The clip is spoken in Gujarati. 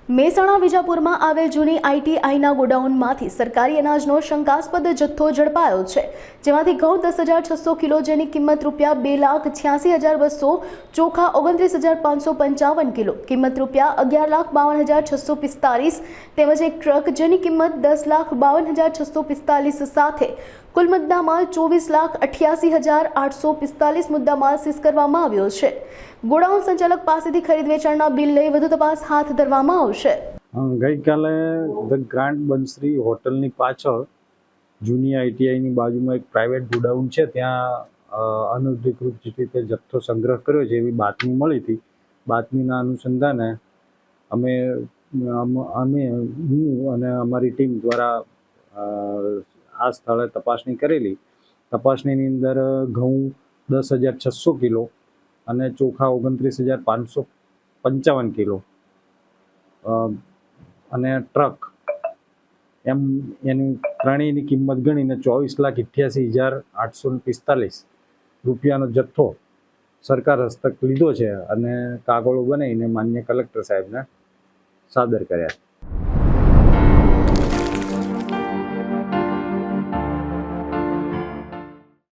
મહેસાણા વિજાપુરમાં આવેલ જૂની આઈટીઆઈના ગોડાઉનમાંથી સરકારી અનાજનો શંકાસ્પદ જથ્થો ઝડપાયો છે, જેમાંથી ઘઉં 10,600 કિલો, જેની કિંમત ₹2,86,200, ચોખા 29,555 કિલો, કિંમત ₹11,52,645, તેમજ એક ટ્રક જેની કિંમત ₹10,52,645 સાથે કુલ મુદ્દામાલ ₹24,88,845 મુદ્દામાલ સીઝ કરવામાં આવ્યો છે। ગોડાઉન સંચાલક પાસેથી ખરીદ વેચાણના બિલ લઈ વધુ તપાસ હાથ ધરવામાં આવશે। ગઈકાલે ધ ગ્રાન્ડ બંસરી હોટલની પાછળ જૂની આઈટીઆઈની બાજુમાં એક પ્રાઇવેટ ગોડાઉન છે, ત્યાં અનધિકૃત રીતે જથ્થો સંગ્રહ કર્યો છે એવી બાતમી મળી હતી। બાતમીના અનુસંધાને હું અને અમારી ટીમ દ્વારા આ સ્થળે તપાસણી કરેલી। તપાસણીની અંદર ઘઉં 10,600 કિલો અને ચોખા 29,555 કિલો અને ટ્રક એની ત્રણેયની કિંમત ગણીને 24,88,845 રૂપિયાનો જથ્થો સરકાર હસ્તક લીધો છે અને કાગળો બનાવીને માન્ય કલેક્ટર સાહેબને સાદર કર્યા છે।